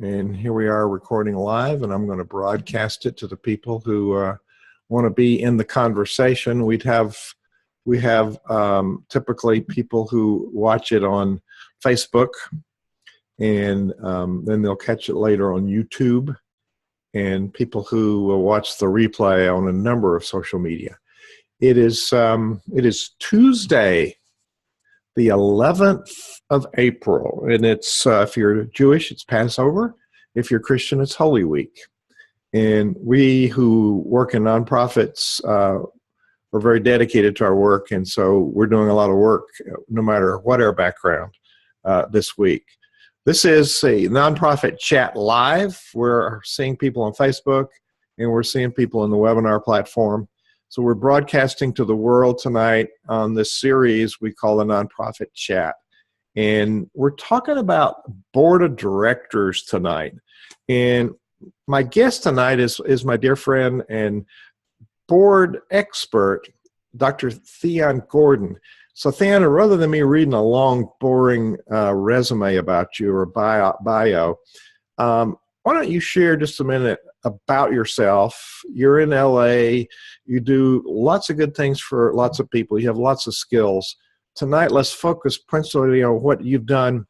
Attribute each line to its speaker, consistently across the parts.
Speaker 1: And here we are recording live, and I'm going to broadcast it to the people who want to be in the conversation. We have typically people who watch it on Facebook, and then they'll catch it later on YouTube, and people who will watch the replay on a number of social media. It is Tuesday, the 11th of April, and it's if you're Jewish, it's Passover. If you're Christian, it's Holy Week. And we who work in nonprofits are very dedicated to our work, and so we're doing a lot of work, no matter what our background, this week. This is a nonprofit chat live. We're seeing people on Facebook, and we're seeing people on the webinar platform. So we're broadcasting to the world tonight on this series we call the Nonprofit Chat. And we're talking about board of directors tonight. And my guest tonight is my dear friend and board expert, Dr. Thyonne Gordon. So Thyonne, rather than me reading a long, boring resume about you or bio, why don't you share just a minute about yourself? You're in LA. You do lots of good things for lots of people. You have lots of skills. Tonight, let's focus principally on what you've done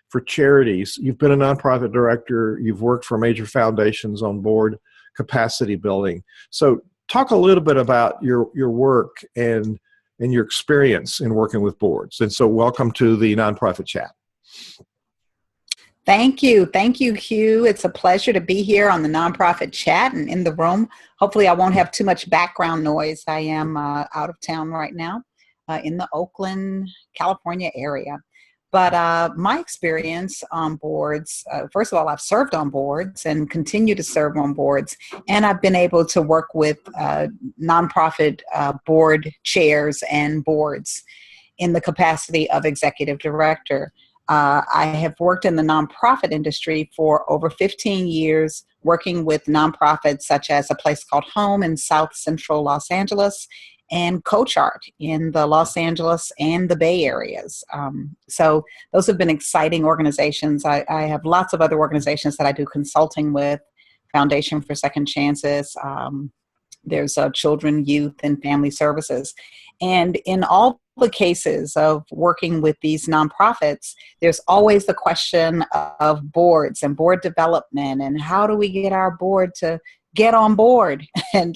Speaker 1: for charities. You've been a nonprofit director. You've worked for major foundations on board capacity building. So talk a little bit about your work and your experience in working with boards. And so welcome to the Nonprofit Chat.
Speaker 2: Thank you. Thank you, Hugh. It's a pleasure to be here on the Nonprofit Chat and in the room. Hopefully I won't have too much background noise. I am out of town right now in the Oakland, California area. But my experience on boards, first of all, I've served on boards and continue to serve on boards. And I've been able to work with nonprofit board chairs and boards in the capacity of executive director. I have worked in the nonprofit industry for over 15 years, working with nonprofits such as a place called Home in South Central Los Angeles and CoachArt in the Los Angeles and the Bay areas. So those have been exciting organizations. I have lots of other organizations that I do consulting with, Foundation for Second Chances. There's Children, Youth, and Family Services. And in all the cases of working with these nonprofits, there's always the question of boards and board development and how do we get our board to get on board. And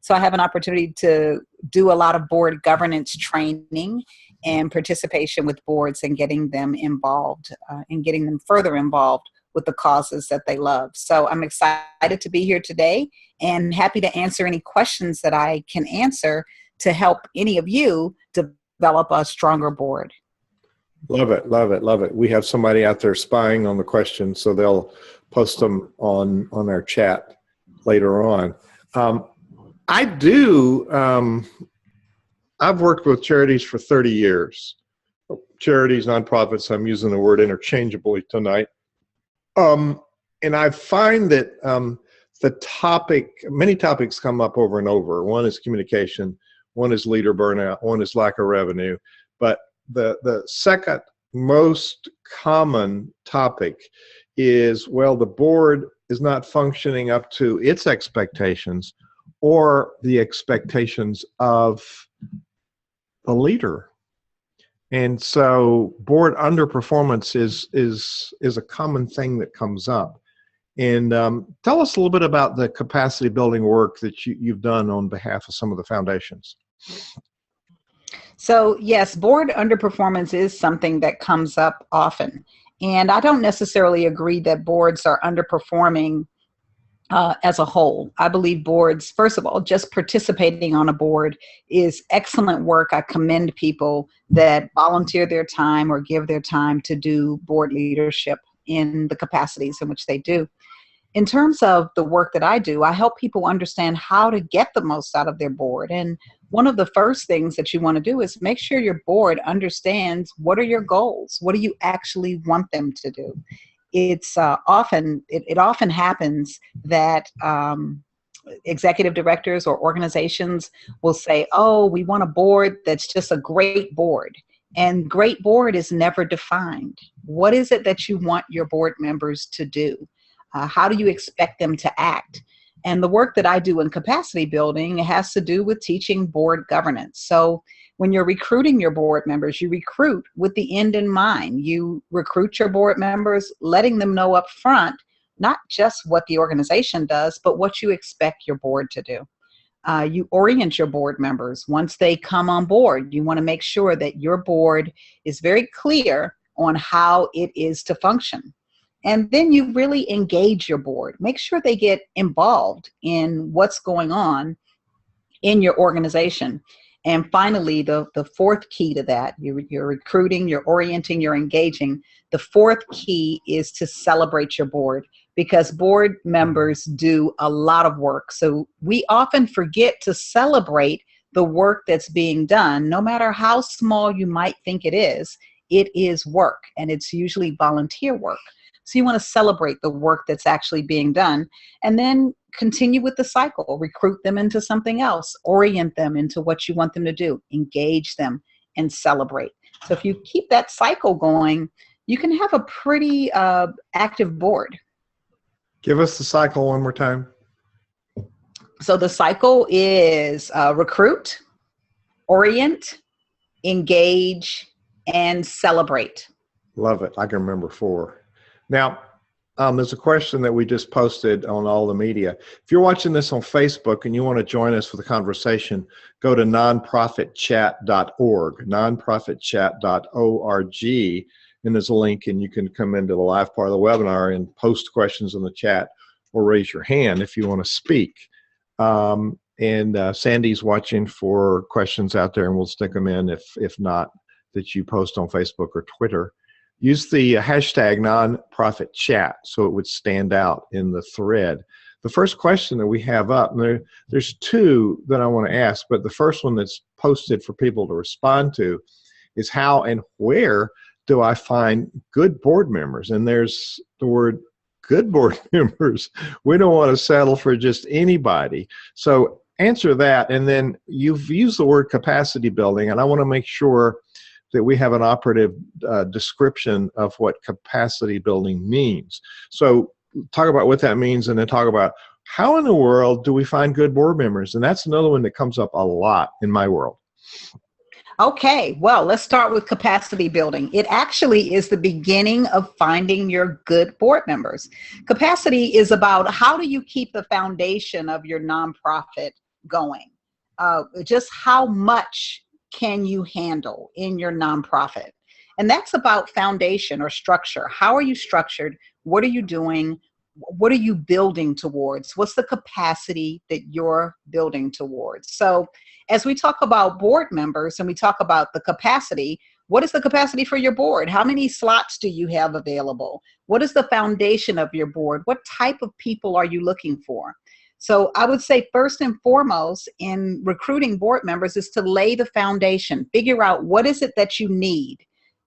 Speaker 2: so I have an opportunity to do a lot of board governance training and participation with boards and getting them involved and getting them further involved with the causes that they love. So I'm excited to be here today and happy to answer any questions that I can answer to help any of you develop a stronger board.
Speaker 1: Love it, love it, love it. We have somebody out there spying on the questions, so they'll post them on our chat later on. I've worked with charities for 30 years. Charities, nonprofits, I'm using the word interchangeably tonight. And I find that many topics come up over and over. One is communication, one is leader burnout, one is lack of revenue. But the second most common topic is, well, the board is not functioning up to its expectations or the expectations of the leader. And so board underperformance is a common thing that comes up. And tell us a little bit about the capacity building work that you've done on behalf of some of the foundations.
Speaker 2: So yes, board underperformance is something that comes up often. And I don't necessarily agree that boards are underperforming as a whole. I believe boards, first of all, just participating on a board is excellent work. I commend people that volunteer their time or give their time to do board leadership in the capacities in which they do. In terms of the work that I do, I help people understand how to get the most out of their board. And one of the first things that you want to do is make sure your board understands what are your goals? What do you actually want them to do? It's often happens that executive directors or organizations will say, oh, we want a board that's just a great board. And great board is never defined. What is it that you want your board members to do? How do you expect them to act? And the work that I do in capacity building has to do with teaching board governance. So when you're recruiting your board members, you recruit with the end in mind. You recruit your board members, letting them know up front, not just what the organization does, but what you expect your board to do. You orient your board members. Once they come on board, you want to make sure that your board is very clear on how it is to function. And then you really engage your board. Make sure they get involved in what's going on in your organization. And finally, the fourth key to that, you're recruiting, you're orienting, you're engaging. The fourth key is to celebrate your board, because board members do a lot of work. So we often forget to celebrate the work that's being done. No matter how small you might think it is work, and it's usually volunteer work. So you want to celebrate the work that's actually being done, and then continue with the cycle. Recruit them into something else, orient them into what you want them to do, engage them, and celebrate. So if you keep that cycle going, you can have a pretty active board.
Speaker 1: Give us the cycle one more time.
Speaker 2: So the cycle is recruit, orient, engage, and celebrate.
Speaker 1: Love it. I can remember 4. Now, there's a question that we just posted on all the media. If you're watching this on Facebook and you want to join us for the conversation, go to nonprofitchat.org, nonprofitchat.org, and there's a link, and you can come into the live part of the webinar and post questions in the chat or raise your hand if you want to speak. Sandy's watching for questions out there, and we'll stick them in if not, that you post on Facebook or Twitter. Use the hashtag nonprofitchat so it would stand out in the thread. The first question that we have up, and there's 2 that I want to ask, but the first one that's posted for people to respond to is, how and where do I find good board members? And there's the word good board members. We don't want to settle for just anybody. So answer that, and then you've used the word capacity building, and I want to make sure that we have an operative description of what capacity building means. So talk about what that means, and then talk about how in the world do we find good board members? And that's another one that comes up a lot in my world.
Speaker 2: Okay, well, let's start with capacity building. It actually is the beginning of finding your good board members. Capacity is about, how do you keep the foundation of your nonprofit going? Just how much can you handle in your nonprofit? And that's about foundation or structure. How are you structured? What are you doing? What are you building towards? What's the capacity that you're building towards? So as we talk about board members and we talk about the capacity, what is the capacity for your board? How many slots do you have available? What is the foundation of your board? What type of people are you looking for? So I would say first and foremost in recruiting board members is to lay the foundation. Figure out, what is it that you need?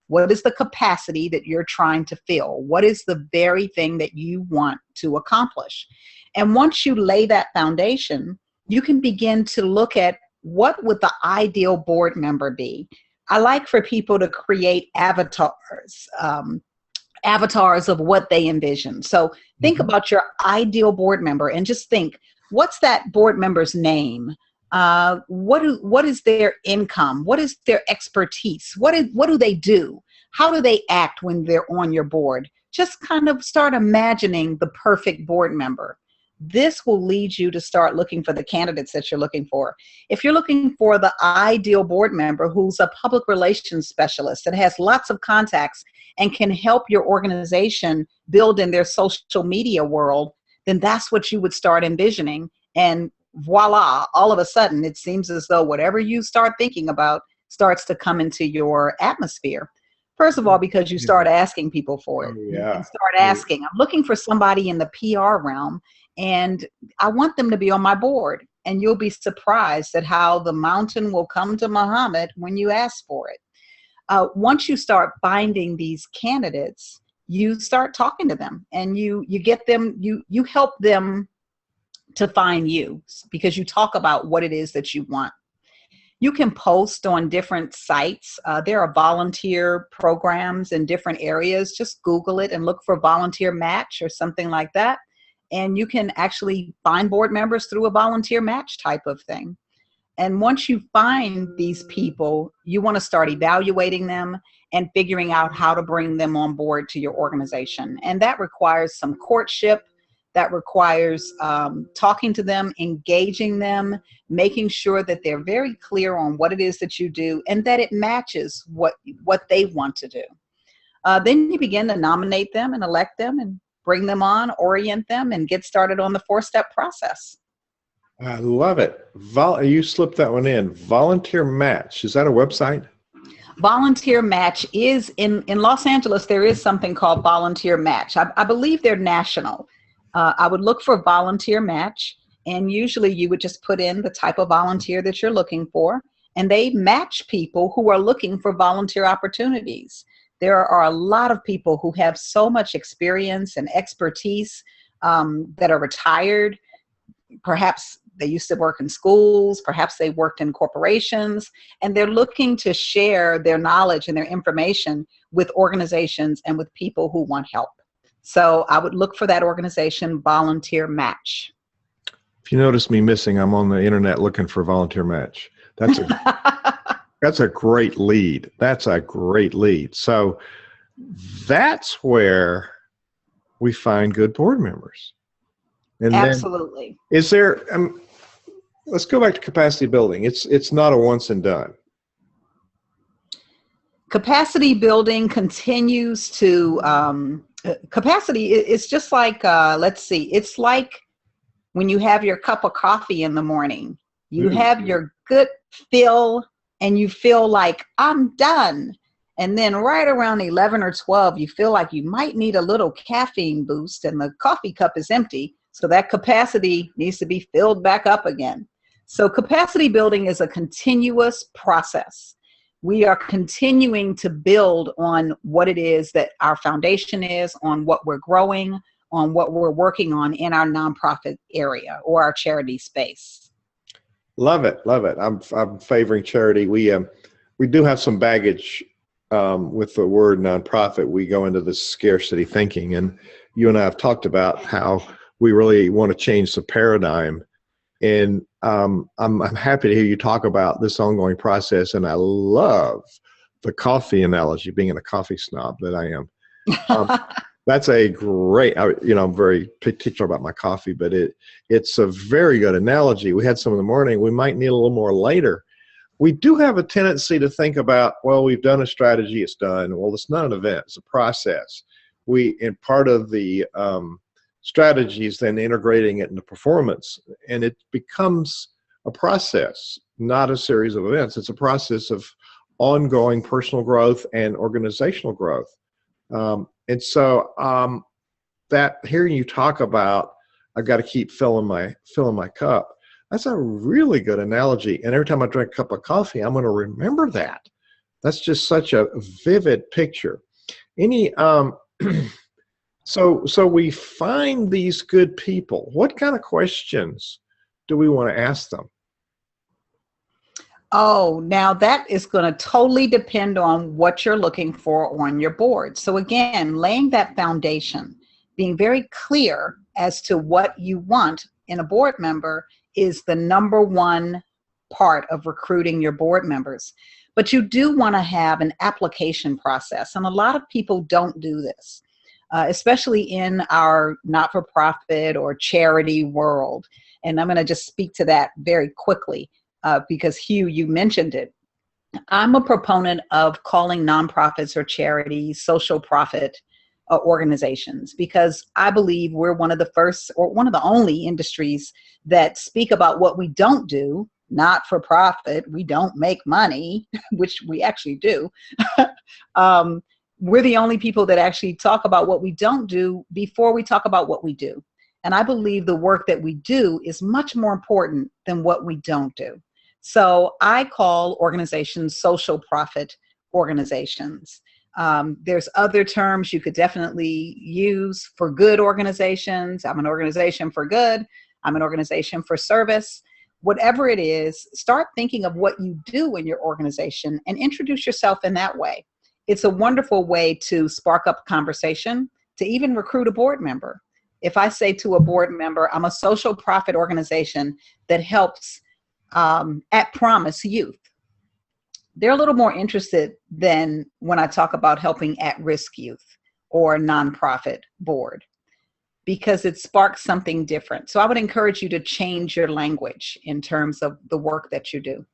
Speaker 2: What is the capacity that you're trying to fill? What is the very thing that you want to accomplish? And once you lay that foundation, you can begin to look at, what would the ideal board member be? I like for people to create avatars, avatars of what they envision. So think about your ideal board member and just think, what's that board member's name? What is their income? What is their expertise? What do they do? How do they act when they're on your board? Just kind of start imagining the perfect board member. This will lead you to start looking for the candidates that you're looking for. If you're looking for the ideal board member who's a public relations specialist that has lots of contacts and can help your organization build in their social media world, then that's what you would start envisioning. And voila, all of a sudden, it seems as though whatever you start thinking about starts to come into your atmosphere. First of all, because you start asking people for it. You can start asking, I'm looking for somebody in the PR realm, and I want them to be on my board. And you'll be surprised at how the mountain will come to Muhammad when you ask for it. Once you start finding these candidates, you start talking to them, and you get them, you help them to find you, because you talk about what it is that you want. You can post on different sites. There are volunteer programs in different areas. Just Google it and look for volunteer match or something like that. And you can actually find board members through a volunteer match type of thing. And once you find these people, you want to start evaluating them and figuring out how to bring them on board to your organization. And that requires some courtship. That requires talking to them, engaging them, making sure that they're very clear on what it is that you do and that it matches what they want to do. Then you begin to nominate them and elect them and bring them on, orient them, and get started on the 4-step process.
Speaker 1: I love it. You slipped that one in. Volunteer Match. Is that a website?
Speaker 2: Volunteer Match is in Los Angeles. There is something called Volunteer Match. I believe they're national. I would look for Volunteer Match, and usually you would just put in the type of volunteer that you're looking for, and they match people who are looking for volunteer opportunities. There are a lot of people who have so much experience and expertise that are retired. Perhaps they used to work in schools, perhaps they worked in corporations, and they're looking to share their knowledge and their information with organizations and with people who want help. So I would look for that organization, Volunteer Match.
Speaker 1: If you notice me missing, I'm on the internet looking for Volunteer Match. That's a great lead. That's a great lead. So that's where we find good board members. And
Speaker 2: absolutely.
Speaker 1: Then, is there? Let's go back to capacity building. It's not a once and done.
Speaker 2: Capacity building continues to. Capacity is just like, let's see, it's like when you have your cup of coffee in the morning, you have your good fill and you feel like I'm done. And then right around 11 or 12, you feel like you might need a little caffeine boost and the coffee cup is empty. So that capacity needs to be filled back up again. So capacity building is a continuous process. We are continuing to build on what it is that our foundation is, on what we're growing, on what we're working on in our nonprofit area or our charity space. Love it.
Speaker 1: Love it. I'm favoring charity. We do have some baggage with the word nonprofit. We go into this scarcity thinking, and you and I have talked about how we really want to change the paradigm. And I'm happy to hear you talk about this ongoing process. And I love the coffee analogy, being a coffee snob that I am. That's a great, I'm very particular about my coffee, but it's a very good analogy. We had some in the morning. We might need a little more later. We do have a tendency to think about, well, we've done a strategy, it's done. Well, it's not an event, it's a process. In part of the strategies, then integrating it into performance, and it becomes a process, not a series of events. It's a process of ongoing personal growth and organizational growth. And so that hearing you talk about, I've got to keep filling my cup. That's a really good analogy. And every time I drink a cup of coffee, I'm going to remember that. That's just such a vivid picture. So we find these good people. What kind of questions do we want to ask them?
Speaker 2: Oh, now that is going to totally depend on what you're looking for on your board. So again, laying that foundation, being very clear as to what you want in a board member is the number one part of recruiting your board members. But you do want to have an application process. And a lot of people don't do this. Especially in our not-for-profit or charity world. And I'm going to just speak to that very quickly because Hugh, you mentioned it. I'm a proponent of calling nonprofits or charities social profit organizations because I believe we're one of the first or one of the only industries that speak about what we don't do, not for profit. We don't make money, which we actually do. We're the only people that actually talk about what we don't do before we talk about what we do. And I believe the work that we do is much more important than what we don't do. So I call organizations social profit organizations. There's other terms you could definitely use for good organizations. I'm an organization for good. I'm an organization for service. whatever it is, start thinking of what you do in your organization and introduce yourself in that way. It's a wonderful way to spark up conversation, to even recruit a board member. If I say to a board member, I'm a social profit organization that helps at Promise youth, they're a little more interested than when I talk about helping at-risk youth or nonprofit board, because it sparks something different. So I would encourage you to change your language in terms of the work that you do.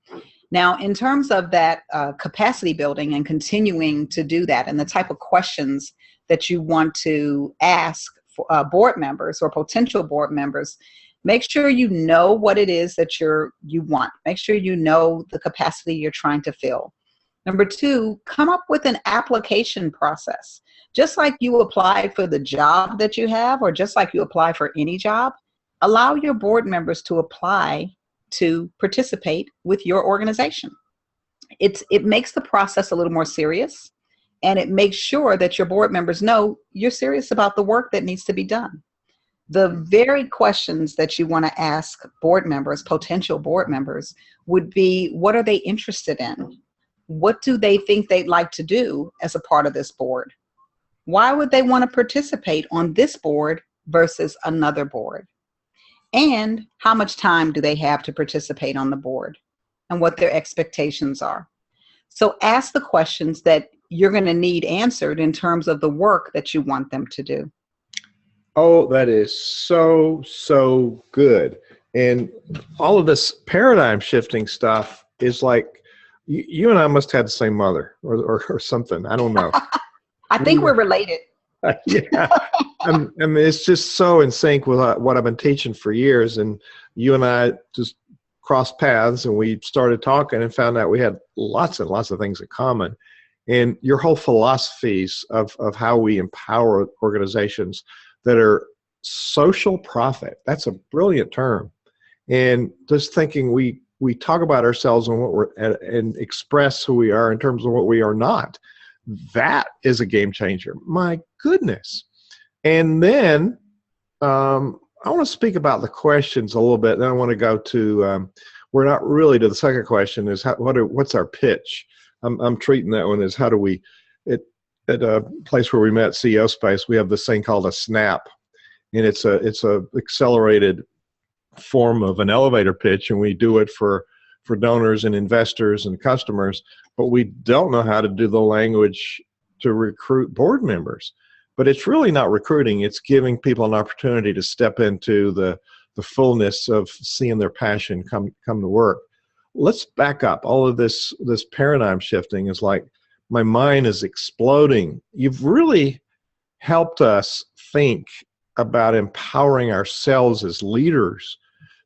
Speaker 2: Now, in terms of that capacity building and continuing to do that, and the type of questions that you want to ask for, board members or potential board members, make sure you know what it is that you want. Make sure you know the capacity you're trying to fill. Number two, come up with an application process. Just like you apply for the job that you have, or just like you apply for any job, allow your board members to apply to participate with your organization. It makes the process a little more serious, and it makes sure that your board members know you're serious about the work that needs to be done. The very questions that you want to ask board members, potential board members, would be, what are they interested in? What do they think they'd like to do as a part of this board? Why would they want to participate on this board versus another board? And how much time do they have to participate on the board, and what their expectations are? So ask the questions that you're going to need answered in terms of the work that you want them to do.
Speaker 1: Oh, that is so good. And all of this paradigm shifting stuff is like, you and I must have the same mother or something. I don't know.
Speaker 2: I think we're related.
Speaker 1: Yeah. I mean, it's just so in sync with what I've been teaching for years. And you and I just crossed paths, and we started talking and found out we had lots and lots of things in common. And your whole philosophies of how we empower organizations that are social profit, that's a brilliant term. And just thinking we talk about ourselves and what we're and express who we are in terms of what we are not. That is a game changer. My goodness. And then I want to speak about the questions a little bit. Then I want to go to, we're not really to the second question, is what's our pitch? I'm treating that one as how do we, at a place where we met, CEO Space, we have this thing called a snap. And it's a accelerated form of an elevator pitch, and we do it for donors and investors and customers, but we don't know how to do the language to recruit board members. But it's really not recruiting, it's giving people an opportunity to step into the fullness of seeing their passion come to work. Let's back up. All of this paradigm shifting is like, my mind is exploding. You've really helped us think about empowering ourselves as leaders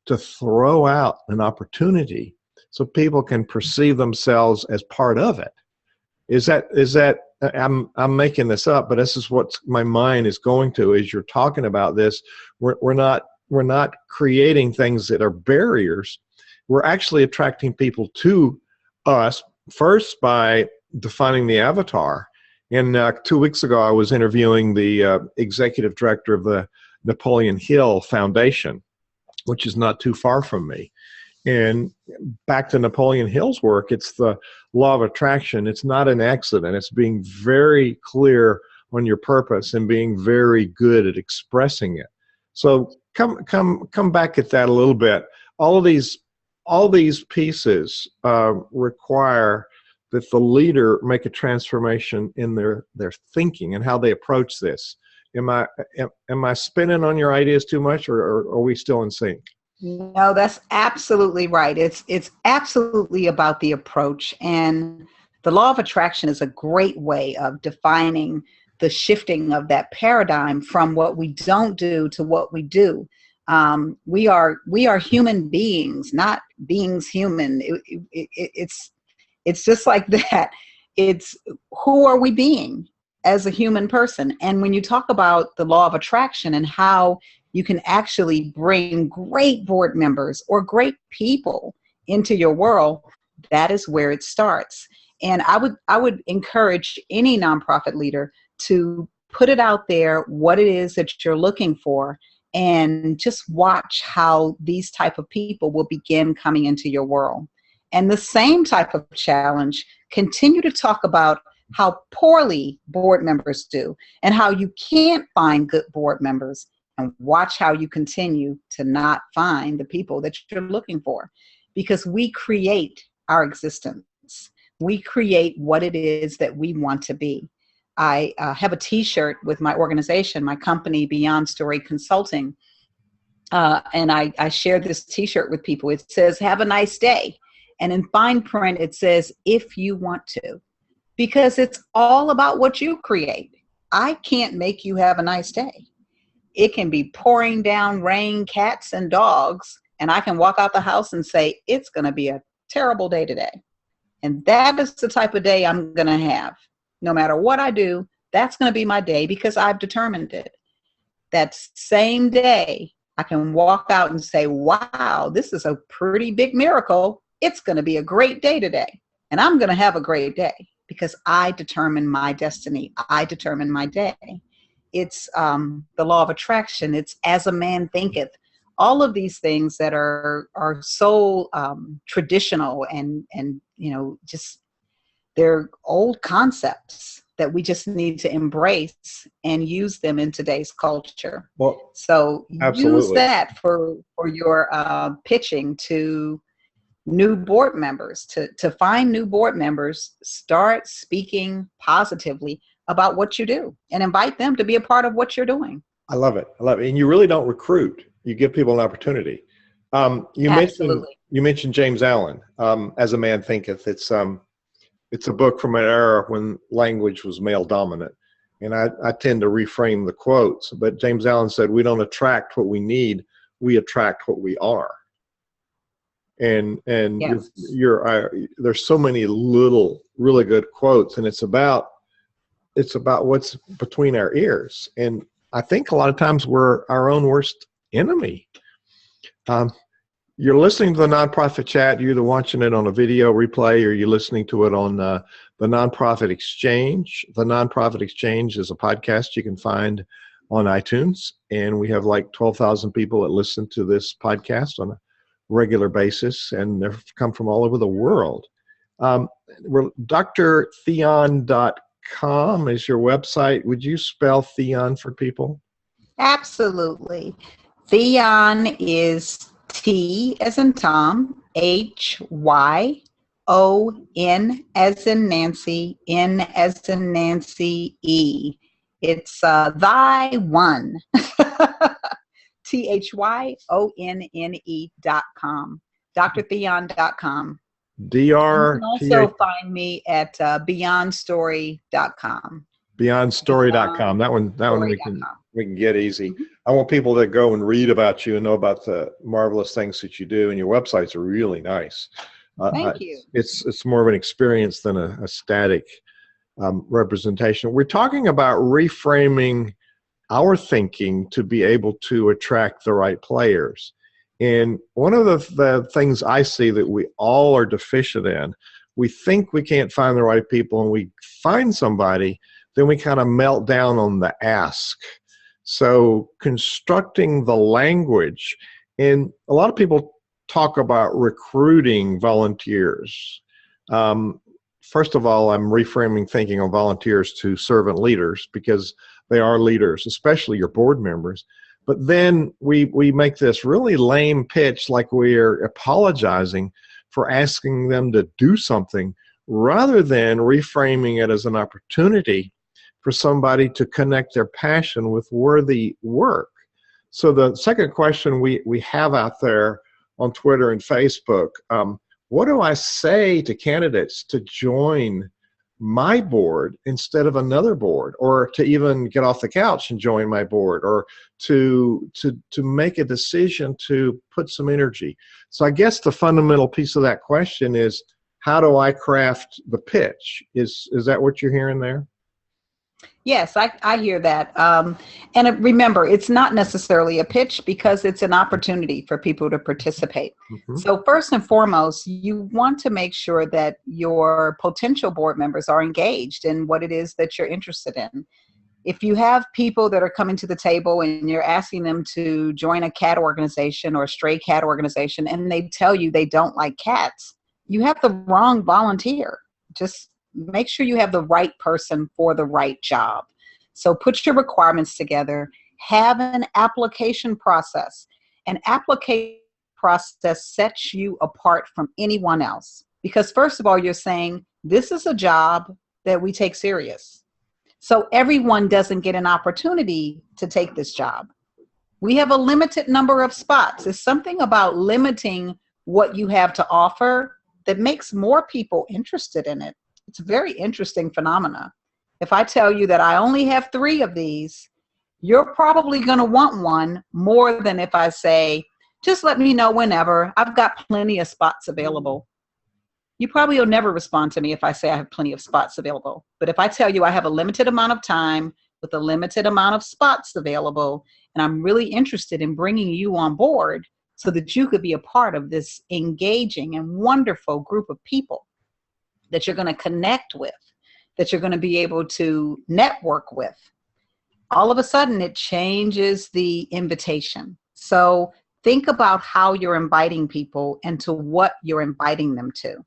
Speaker 1: to throw out an opportunity so people can perceive themselves as part of it. Is that I'm making this up, but this is what my mind is going to as you're talking about this. We're not creating things that are barriers. We're actually attracting people to us first by defining the avatar. And 2 weeks ago, I was interviewing the executive director of the Napoleon Hill Foundation, which is not too far from me. And back to Napoleon Hill's work, it's the law of attraction. It's not an accident. It's being very clear on your purpose and being very good at expressing it. So come back at that a little bit. All these pieces require that the leader make a transformation in their thinking and how they approach this. Am I spinning on your ideas too much, or are we still in sync?
Speaker 2: No, that's absolutely right. It's absolutely about the approach, and the law of attraction is a great way of defining the shifting of that paradigm from what we don't do to what we do. We are human beings, not beings human. It's just like that. It's who are we being as a human person? And when you talk about the law of attraction and how you can actually bring great board members or great people into your world, that is where it starts. And I would encourage any nonprofit leader to put it out there, what it is that you're looking for, and just watch how these type of people will begin coming into your world. And the same type of challenge, continue to talk about how poorly board members do and how you can't find good board members, and watch how you continue to not find the people that you're looking for, because we create our existence. We create what it is that we want to be. I have a t-shirt with my organization, my company, Beyond Story Consulting. And I share this t-shirt with people. It says, have a nice day. And in fine print, it says, if you want to, because it's all about what you create. I can't make you have a nice day. It can be pouring down rain, cats and dogs, and I can walk out the house and say, it's going to be a terrible day today. And that is the type of day I'm going to have. No matter what I do, that's going to be my day because I've determined it. That same day, I can walk out and say, wow, this is a pretty big miracle. It's going to be a great day today. And I'm going to have a great day because I determine my destiny. I determine my day. It's the law of attraction. It's as a man thinketh. All of these things that are so traditional and just they're old concepts that we just need to embrace and use them in today's culture.
Speaker 1: Well,
Speaker 2: so
Speaker 1: absolutely.
Speaker 2: Use that for your pitching to new board members, to find new board members. Start speaking positively about what you do and invite them to be a part of what you're doing.
Speaker 1: I love it. And you really don't recruit. You give people an opportunity. You mentioned James Allen, As a Man Thinketh. It's a book from an era when language was male dominant. And I tend to reframe the quotes, but James Allen said, we don't attract what we need, we attract what we are. And
Speaker 2: yes.
Speaker 1: There's so many little, really good quotes, and it's about what's between our ears. And I think a lot of times we're our own worst enemy. You're listening to the Nonprofit Chat. You're either watching it on a video replay or you're listening to it on the Nonprofit Exchange. The Nonprofit Exchange is a podcast you can find on iTunes, and we have like 12,000 people that listen to this podcast on a regular basis, and they've come from all over the world. We're Dr.Thyonne.com is your website. Would you spell Thyonne for people?
Speaker 2: Absolutely. Thyonne is T as in Tom, Hyon as in Nancy, N as in Nancy, E. It's thy one. THYONNE.com. DrThyonne.com. You can also find me at beyondstory.com.
Speaker 1: Beyondstory.com. That one we can get easy. Mm-hmm. I want people to go and read about you and know about the marvelous things that you do, and your websites are really nice.
Speaker 2: Thank you.
Speaker 1: It's more of an experience than a static representation. We're talking about reframing our thinking to be able to attract the right players. And one of the things I see that we all are deficient in, we think we can't find the right people, and we find somebody, then we kind of melt down on the ask. So constructing the language, and a lot of people talk about recruiting volunteers. First of all, I'm reframing thinking of volunteers to servant leaders, because they are leaders, especially your board members. But then we make this really lame pitch, like we're apologizing for asking them to do something, rather than reframing it as an opportunity for somebody to connect their passion with worthy work. So the second question we have out there on Twitter and Facebook, what do I say to candidates to join my board instead of another board, or to even get off the couch and join my board, or to make a decision to put some energy? So I guess the fundamental piece of that question is, how do I craft the pitch? Is that what you're hearing there?
Speaker 2: Yes, I hear that. And remember, it's not necessarily a pitch, because it's an opportunity for people to participate. Mm-hmm. So first and foremost, you want to make sure that your potential board members are engaged in what it is that you're interested in. if you have people that are coming to the table and you're asking them to join a cat organization or a stray cat organization, and they tell you they don't like cats, you have the wrong volunteer. Just make sure you have the right person for the right job. So put your requirements together, have an application process. An application process sets you apart from anyone else. Because first of all, you're saying, this is a job that we take serious. So everyone doesn't get an opportunity to take this job. We have a limited number of spots. It's something about limiting what you have to offer that makes more people interested in it. It's a very interesting phenomena. If I tell you that I only have 3 of these, you're probably going to want one more than if I say, just let me know whenever. I've got plenty of spots available. You probably will never respond to me if I say I have plenty of spots available. But if I tell you I have a limited amount of time with a limited amount of spots available, and I'm really interested in bringing you on board so that you could be a part of this engaging and wonderful group of people that you're going to connect with, that you're going to be able to network with, all of a sudden it changes the invitation. So think about how you're inviting people and to what you're inviting them to.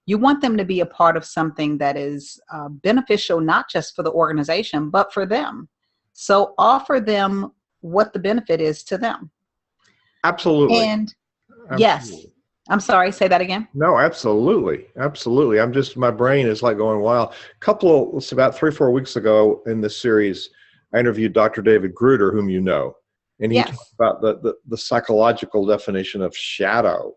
Speaker 2: You want them to be a part of something that is beneficial, not just for the organization, but for them. So offer them what the benefit is to them.
Speaker 1: Absolutely.
Speaker 2: And
Speaker 1: Absolutely.
Speaker 2: Yes, I'm sorry, say that again.
Speaker 1: No, absolutely. Absolutely. My brain is like going wild. About 3 or 4 weeks ago in this series, I interviewed Dr. David Gruder, whom you know, and he
Speaker 2: Yes.
Speaker 1: talked about the psychological definition of shadow.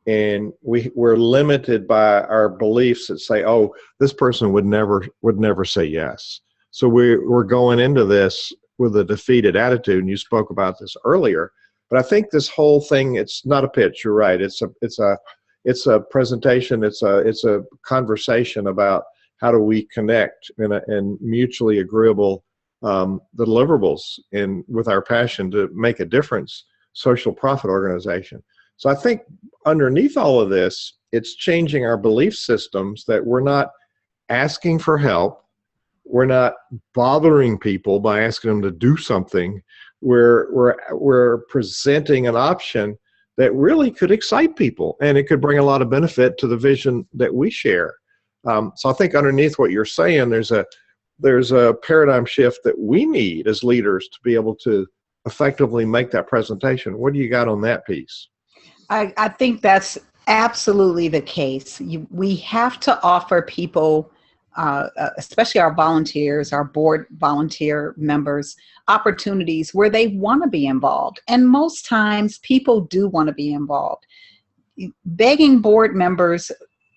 Speaker 1: And we're limited by our beliefs that say, oh, this person would never say yes. So we're going into this with a defeated attitude. And you spoke about this earlier, but I think this whole thing, it's not a pitch. You're right. It's a presentation. It's a conversation about how do we connect in mutually agreeable deliverables and with our passion to make a difference, social profit organization. So I think underneath all of this, it's changing our belief systems that we're not asking for help. We're not bothering people by asking them to do something. We're presenting an option that really could excite people, and it could bring a lot of benefit to the vision that we share. So I think underneath what you're saying, there's a paradigm shift that we need as leaders to be able to effectively make that presentation. What do you got on that piece?
Speaker 2: I think that's absolutely the case. We have to offer people, especially our volunteers, our board volunteer members, opportunities where they want to be involved. And most times people do want to be involved. Begging board members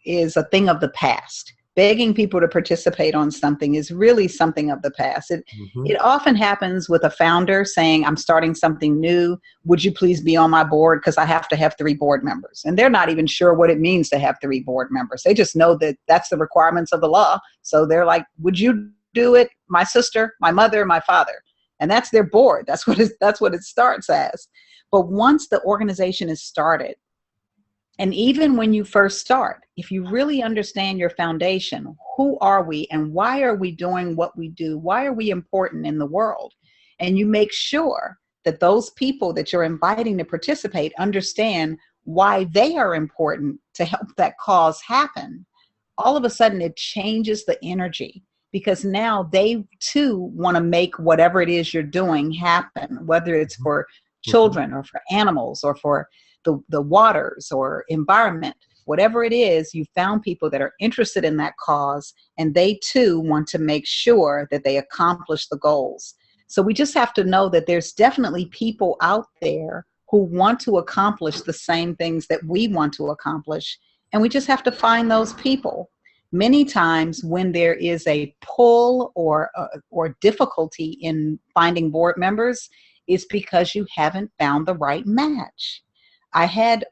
Speaker 2: is a thing of the past. Begging people to participate on something is really something of the past. It often happens with a founder saying, I'm starting something new. Would you please be on my board? Because I have to have 3 board members. And they're not even sure what it means to have 3 board members. They just know that that's the requirements of the law. So they're like, would you do it? My sister, my mother, my father. And that's their board. That's what it starts as. But once the organization is started, and even when you first start, if you really understand your foundation, who are we and why are we doing what we do? Why are we important in the world? And you make sure that those people that you're inviting to participate understand why they are important to help that cause happen. All of a sudden, it changes the energy because now they too want to make whatever it is you're doing happen, whether it's for children or for animals or for the waters or environment, whatever it is, you found people that are interested in that cause, and they too want to make sure that they accomplish the goals. So we just have to know that there's definitely people out there who want to accomplish the same things that we want to accomplish, and we just have to find those people. Many times when there is a pull or difficulty in finding board members, it's because you haven't found the right match. I had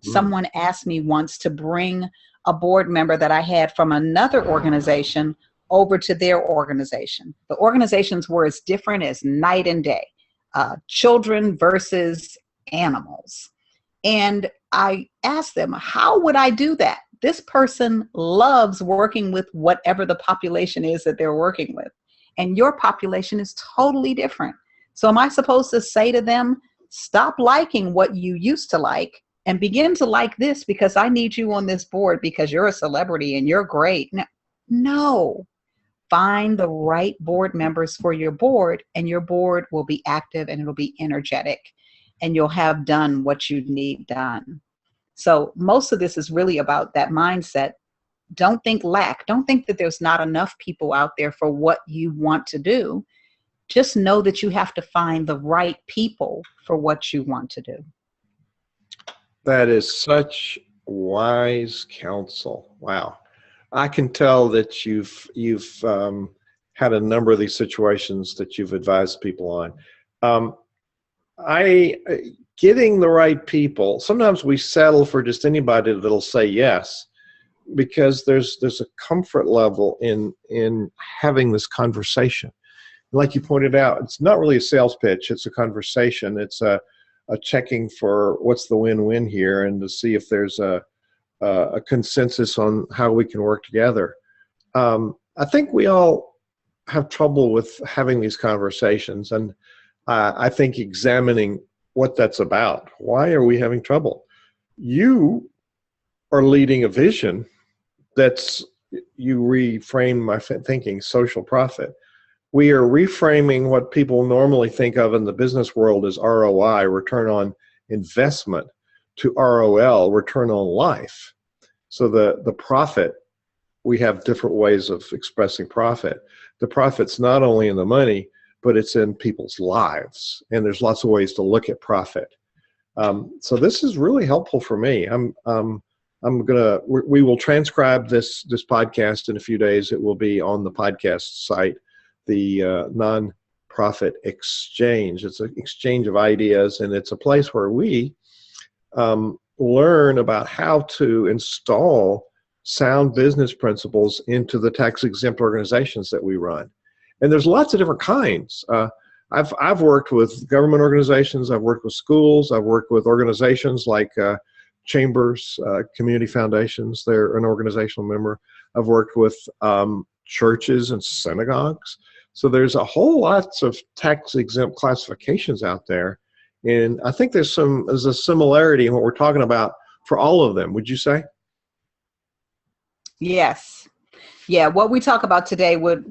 Speaker 2: someone ask me once to bring a board member that I had from another organization over to their organization. The organizations were as different as night and day, children versus animals. And I asked them, how would I do that? This person loves working with whatever the population is that they're working with. and your population is totally different. So am I supposed to say to them, stop liking what you used to like and begin to like this because I need you on this board because you're a celebrity and you're great? No. Find the right board members for your board, and your board will be active and it'll be energetic, and you'll have done what you need done. So most of this is really about that mindset. Don't think lack. Don't think that there's not enough people out there for what you want to do. Just know that you have to find the right people for what you want to do.
Speaker 1: That is such wise counsel. Wow. I can tell that you've had a number of these situations that you've advised people on. Getting the right people. Sometimes we settle for just anybody that'll say yes, because there's a comfort level in having this conversation. Like you pointed out, it's not really a sales pitch. It's a conversation. It's a checking for what's the win-win here, and to see if there's a consensus on how we can work together. I think we all have trouble with having these conversations, and I think examining what that's about. Why are we having trouble? You are leading a vision that's, you reframe my thinking, social profit. We are reframing what people normally think of in the business world as ROI, return on investment, to ROL, return on life. So the profit, we have different ways of expressing profit. The profit's not only in the money, but it's in people's lives. And there's lots of ways to look at profit. So this is really helpful for me. We will transcribe this podcast in a few days. It will be on the podcast site, the Nonprofit Exchange. It's an exchange of ideas, and it's a place where we learn about how to install sound business principles into the tax-exempt organizations that we run. And there's lots of different kinds. I've worked with government organizations. I've worked with schools. I've worked with organizations like chambers, community foundations. They're an organizational member. I've worked with churches and synagogues. So there's a whole lots of tax-exempt classifications out there. And I think there's a similarity in what we're talking about for all of them. Would you say?
Speaker 2: Yes. Yeah. What we talk about today would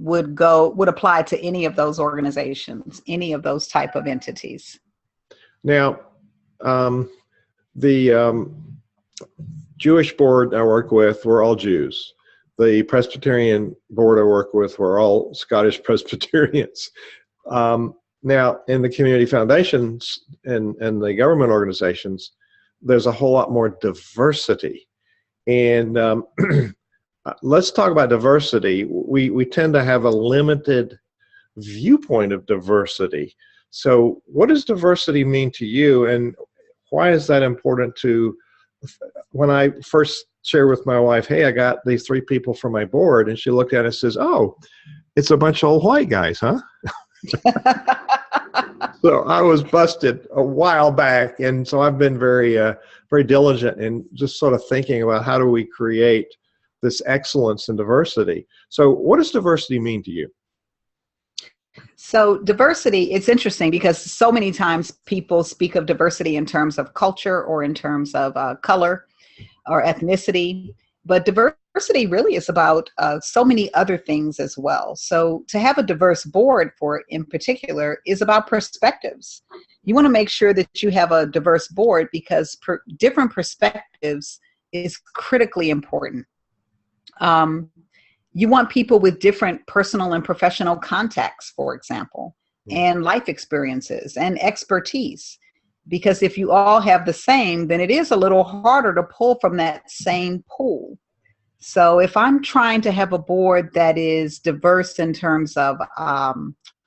Speaker 2: apply to any of those organizations, any of those type of entities.
Speaker 1: Now, the Jewish board I work with, we're all Jews. The Presbyterian board I work with, we're all Scottish Presbyterians. Now, in the community foundations and the government organizations, there's a whole lot more diversity. And let's talk about diversity. We tend to have a limited viewpoint of diversity. So what does diversity mean to you, and why is that important to, when I first share with my wife, hey, I got these 3 people for my board, and she looked at it and says, oh, it's a bunch of old white guys, huh? So I was busted a while back, and so I've been very diligent in just sort of thinking about how do we create this excellence and diversity. So what does diversity mean to you?
Speaker 2: So diversity, it's interesting because so many times people speak of diversity in terms of culture or in terms of color or ethnicity, but diversity really is about so many other things as well. So to have a diverse board, in particular, is about perspectives. You want to make sure that you have a diverse board because different perspectives is critically important. You want people with different personal and professional contacts, for example, and life experiences and expertise. Because if you all have the same, then it is a little harder to pull from that same pool. So if I'm trying to have a board that is diverse in terms of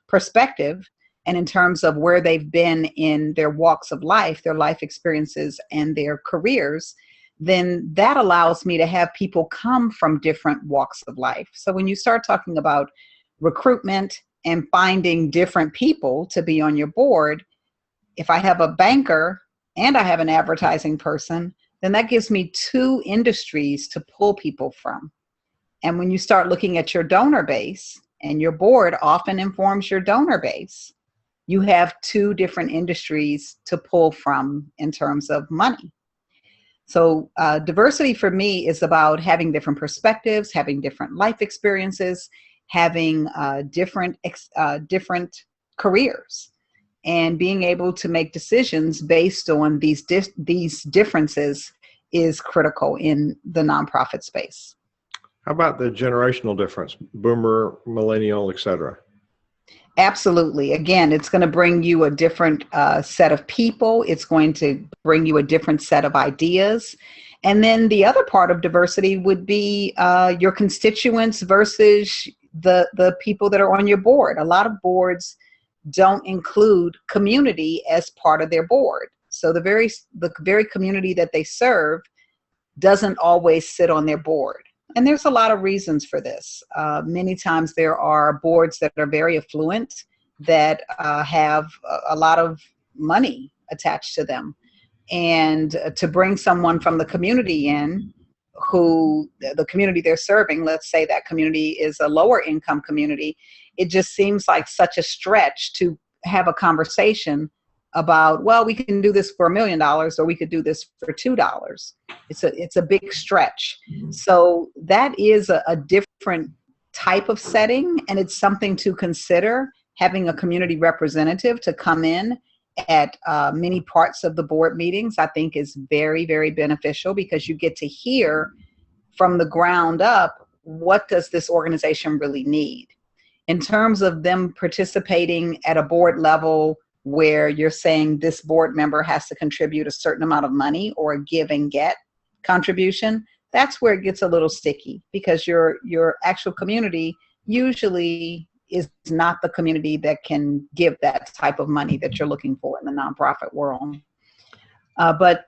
Speaker 2: perspective and in terms of where they've been in their walks of life, their life experiences and their careers, then that allows me to have people come from different walks of life. So when you start talking about recruitment and finding different people to be on your board, if I have a banker and I have an advertising person, then that gives me 2 industries to pull people from. And when you start looking at your donor base and your board often informs your donor base. You have two different industries to pull from in terms of money. So diversity for me is about having different perspectives, having different life experiences, having different careers, and being able to make decisions based on these differences is critical in the nonprofit space.
Speaker 1: How about the generational difference, boomer, millennial, et cetera?
Speaker 2: Absolutely. Again, it's going to bring you a different set of people. It's going to bring you a different set of ideas. And then the other part of diversity would be your constituents versus the people that are on your board. A lot of boards don't include community as part of their board. So the very community that they serve doesn't always sit on their board. And there's a lot of reasons for this. Many times there are boards that are very affluent that have a lot of money attached to them. And to bring someone from the community in, who the community they're serving, let's say that community is a lower income community, it just seems like such a stretch to have a conversation about, well, we can do this for $1 million or we could do this for $2. It's a big stretch. So that is a different type of setting, and it's something to consider. Having a community representative to come in at many parts of the board meetings, I think is very, very beneficial, because you get to hear from the ground up, what does this organization really need? In terms of them participating at a board level where you're saying this board member has to contribute a certain amount of money or a give and get contribution, that's where it gets a little sticky, because your actual community usually is not the community that can give that type of money that you're looking for in the nonprofit world. But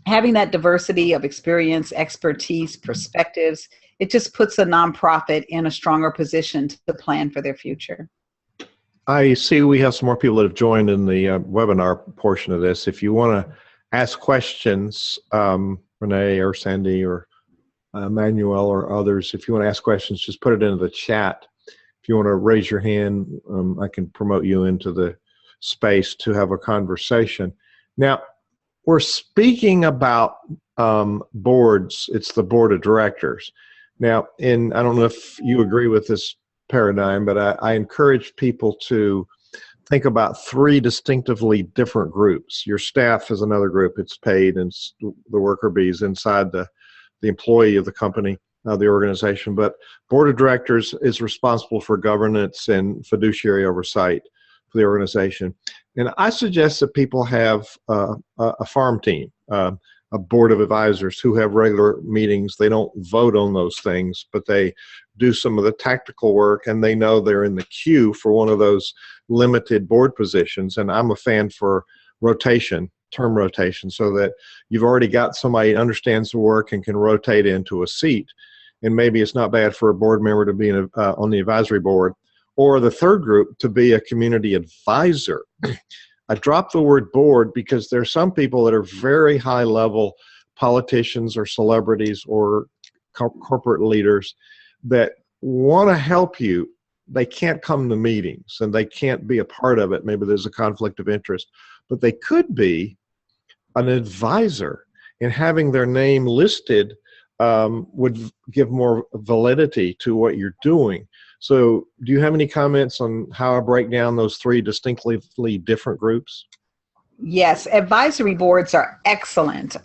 Speaker 2: having that diversity of experience, expertise, perspectives, it just puts a nonprofit in a stronger position to plan for their future.
Speaker 1: I see we have some more people that have joined in the webinar portion of this. If you want to ask questions, Renee or Sandy or Manuel or others, if you want to ask questions, just put it into the chat. If you want to raise your hand, I can promote you into the space to have a conversation. Now, we're speaking about boards. It's the board of directors. Now, I don't know if you agree with this paradigm, but I encourage people to think about three distinctively different groups. Your staff is another group. It's paid, and the worker bees inside the employee of the company, the organization. But board of directors is responsible for governance and fiduciary oversight for the organization. And I suggest that people have a farm team, a board of advisors who have regular meetings. They don't vote on those things, but they do some of the tactical work, and they know they're in the queue for one of those limited board positions. And I'm a fan for rotation, term rotation, so that you've already got somebody who understands the work and can rotate into a seat. And maybe it's not bad for a board member to be on the advisory board, or the third group to be a community advisor. I dropped the word board because there are some people that are very high level politicians or celebrities or corporate leaders that want to help you. They can't come to meetings and they can't be a part of it. Maybe there's a conflict of interest, but they could be an advisor, and having their name listed would give more validity to what you're doing. So do you have any comments on how I break down those three distinctly different groups?
Speaker 2: Yes, advisory boards are excellent.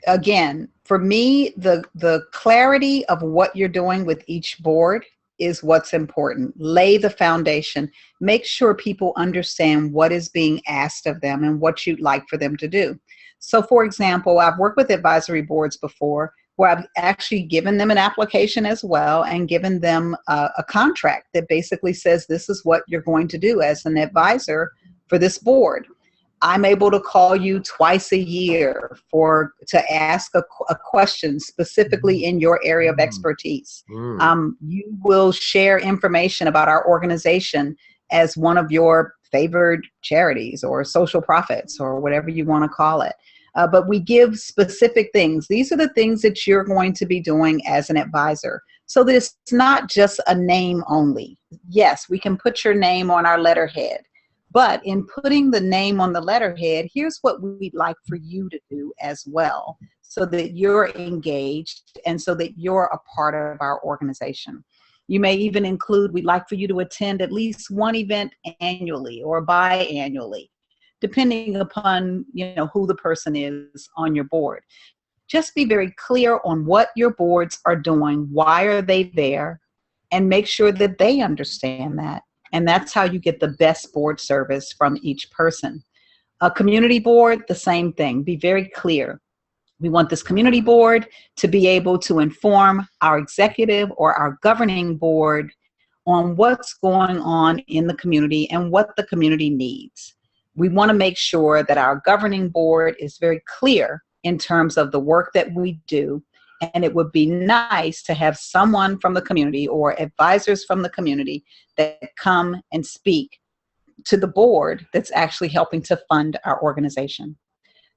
Speaker 2: Again, for me, the clarity of what you're doing with each board is what's important. Lay the foundation. Make sure people understand what is being asked of them and what you'd like for them to do. So, for example, I've worked with advisory boards before where I've actually given them an application as well and given them a contract that basically says this is what you're going to do as an advisor for this board. I'm able to call you twice a year to ask a question specifically in your area of expertise. You will share information about our organization as one of your favored charities or social profits or whatever you want to call it. But we give specific things. These are the things that you're going to be doing as an advisor. so that it's not just a name only. Yes, we can put your name on our letterhead, but in putting the name on the letterhead, here's what we'd like for you to do as well, so that you're engaged and so that you're a part of our organization. You may even include, we'd like for you to attend at least one event annually or biannually, depending upon, who the person is on your board. Just be very clear on what your boards are doing, why are they there, and make sure that they understand that. And that's how you get the best board service from each person. A community board, the same thing. Be very clear. We want this community board to be able to inform our executive or our governing board on what's going on in the community and what the community needs. We want to make sure that our governing board is very clear in terms of the work that we do. And it would be nice to have someone from the community or advisors from the community that come and speak to the board that's actually helping to fund our organization.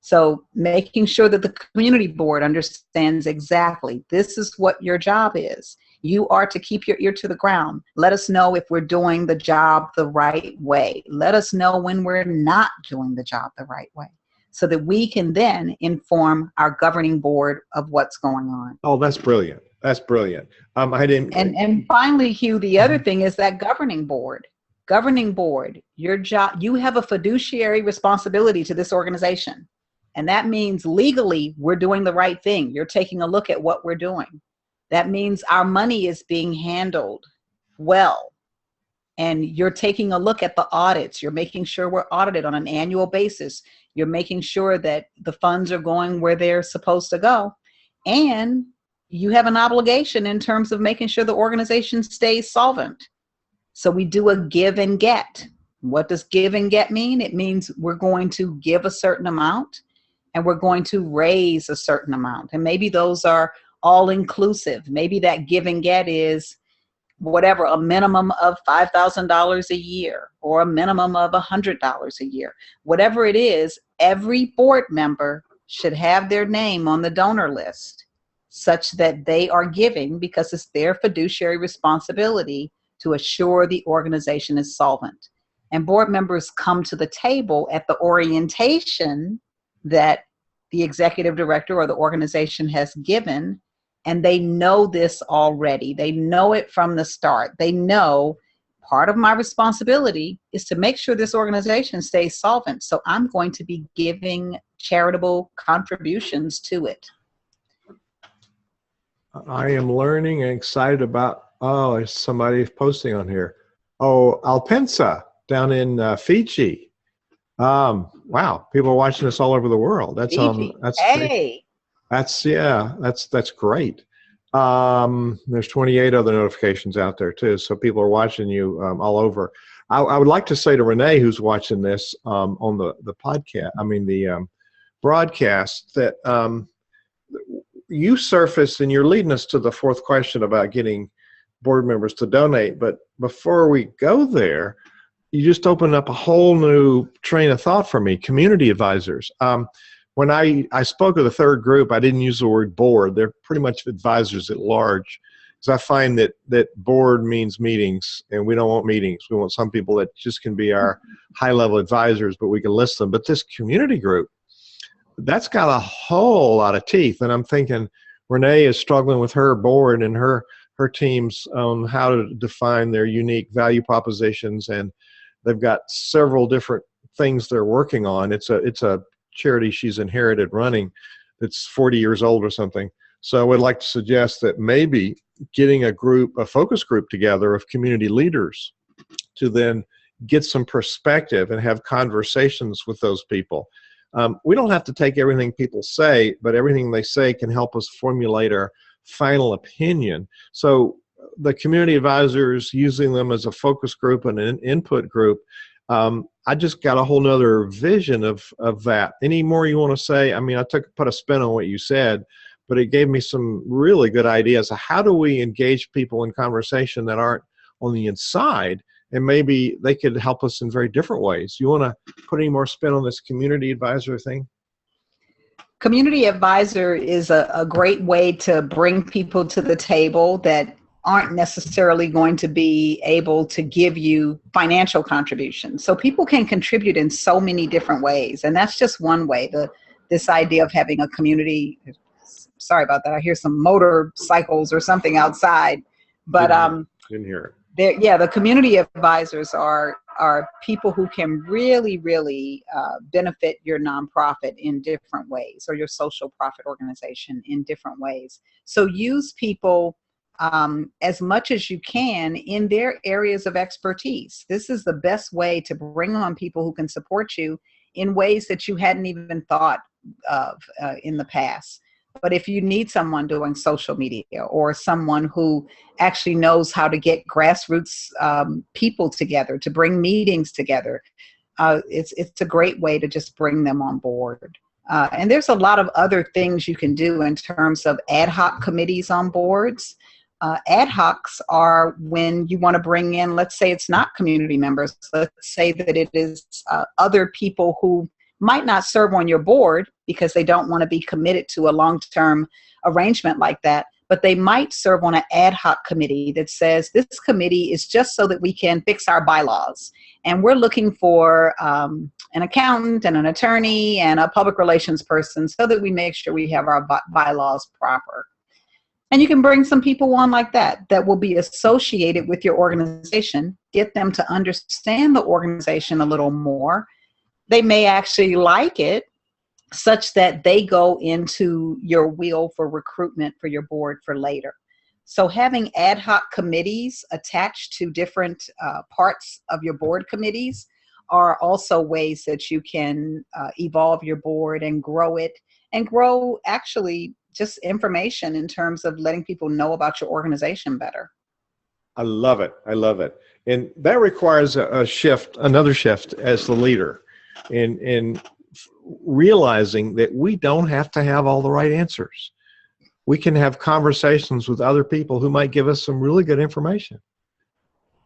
Speaker 2: So making sure that the community board understands exactly this is what your job is. You are to keep your ear to the ground. Let us know if we're doing the job the right way. Let us know when we're not doing the job the right way, so that we can then inform our governing board of what's going on.
Speaker 1: Oh, that's brilliant. That's brilliant. I didn't.
Speaker 2: And finally, Hugh, the other thing is that governing board. Governing board, your job, you have a fiduciary responsibility to this organization. And that means legally we're doing the right thing. You're taking a look at what we're doing. That means our money is being handled well. And you're taking a look at the audits. You're making sure we're audited on an annual basis. You're making sure that the funds are going where they're supposed to go. And you have an obligation in terms of making sure the organization stays solvent. So we do a give and get. What does give and get mean? It means we're going to give a certain amount and we're going to raise a certain amount. And maybe those are all inclusive. Maybe that give and get is whatever, a minimum of $5,000 a year or a minimum of $100 a year. Whatever it is, every board member should have their name on the donor list such that they are giving because it's their fiduciary responsibility to assure the organization is solvent. And board members come to the table at the orientation that the executive director or the organization has given, and they know this already. They know it from the start. They know part of my responsibility is to make sure this organization stays solvent. So I'm going to be giving charitable contributions to it.
Speaker 1: I am learning and excited about, there's somebody posting on here. Oh, Alpensa down in Fiji. Wow, people are watching us all over the world. That's
Speaker 2: hey.
Speaker 1: That's great. There's 28 other notifications out there too, so people are watching you all over. I would like to say to Renee, who's watching this on the podcast, the broadcast, that you surfaced, and you're leading us to the fourth question about getting board members to donate. But before we go there, you just opened up a whole new train of thought for me, community advisors. When I spoke of the third group, I didn't use the word board. They're pretty much advisors at large, because I find that board means meetings, and we don't want meetings. We want some people that just can be our high-level advisors, but we can list them. But this community group, that's got a whole lot of teeth. And I'm thinking Renee is struggling with her board and her teams on how to define their unique value propositions, and they've got several different things they're working on. It's a charity she's inherited running that's 40 years old or something. So I would like to suggest that maybe getting a focus group together of community leaders to then get some perspective and have conversations with those people. We don't have to take everything people say, but everything they say can help us formulate our final opinion. So the community advisors, using them as a focus group and an input group, I just got a whole nother vision of that. Any more you want to say? I mean, put a spin on what you said, but it gave me some really good ideas of how do we engage people in conversation that aren't on the inside, and maybe they could help us in very different ways. You want to put any more spin on this community advisor thing?
Speaker 2: Community advisor is a great way to bring people to the table that aren't necessarily going to be able to give you financial contributions. So people can contribute in so many different ways. And that's just one way. This idea of having a community, sorry about that. I hear some motorcycles or something outside, but
Speaker 1: didn't hear it.
Speaker 2: The community advisors are people who can really, really benefit your nonprofit in different ways, or your social profit organization in different ways. So use people as much as you can in their areas of expertise. This is the best way to bring on people who can support you in ways that you hadn't even thought of in the past. But if you need someone doing social media, or someone who actually knows how to get grassroots people together, to bring meetings together, it's a great way to just bring them on board. And there's a lot of other things you can do in terms of ad hoc committees on boards. Ad hocs are when you want to bring in, let's say it's not community members, let's say that it is other people who might not serve on your board because they don't want to be committed to a long-term arrangement like that, but they might serve on an ad hoc committee that says this committee is just so that we can fix our bylaws. And we're looking for an accountant and an attorney and a public relations person so that we make sure we have our bylaws proper. And you can bring some people on like that will be associated with your organization, get them to understand the organization a little more. They may actually like it such that they go into your wheel for recruitment for your board for later. So having ad hoc committees attached to different parts of your board committees are also ways that you can evolve your board and grow it, and grow actually just information in terms of letting people know about your organization better.
Speaker 1: I love it. I love it. And that requires another shift as the leader. In realizing that we don't have to have all the right answers. We can have conversations with other people who might give us some really good information.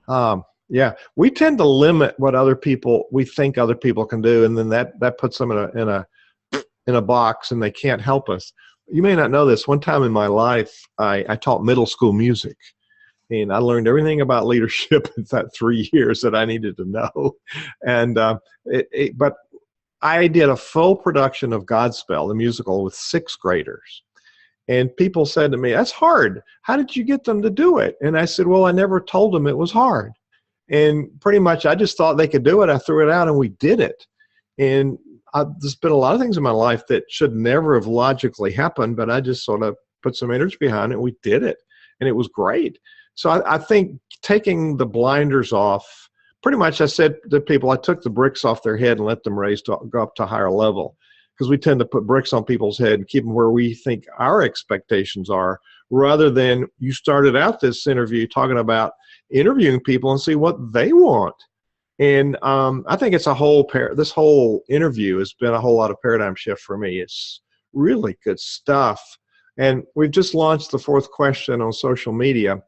Speaker 1: We tend to limit what we think other people can do, and then that puts them in a box, and they can't help us. You may not know this. One time in my life, I taught middle school music. And I learned everything about leadership in that 3 years that I needed to know. And but I did a full production of Godspell, the musical, with 6th graders. And people said to me, "That's hard. How did you get them to do it?" And I said, "Well, I never told them it was hard." And pretty much I just thought they could do it. I threw it out and we did it. And there's been a lot of things in my life that should never have logically happened, but I just sort of put some energy behind it. We did it. And it was great. So I think taking the blinders off, pretty much I said to people, I took the bricks off their head and let them go up to a higher level, because we tend to put bricks on people's head and keep them where we think our expectations are, rather than you started out this interview talking about interviewing people and see what they want. And I think it's this whole interview has been a whole lot of paradigm shift for me. It's really good stuff. And we've just launched the 4th question on social media.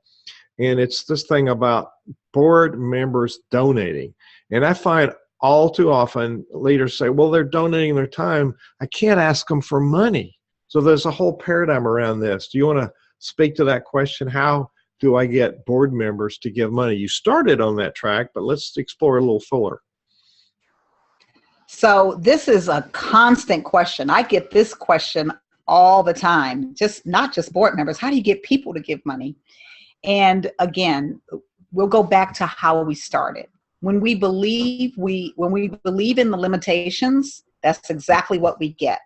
Speaker 1: And it's this thing about board members donating. And I find all too often leaders say, well, they're donating their time. I can't ask them for money. So there's a whole paradigm around this. Do you want to speak to that question? How do I get board members to give money? You started on that track, but let's explore a little fuller.
Speaker 2: So this is a constant question. I get this question all the time, not just board members. How do you get people to give money? And again, we'll go back to how we started. When we believe in the limitations, that's exactly what we get.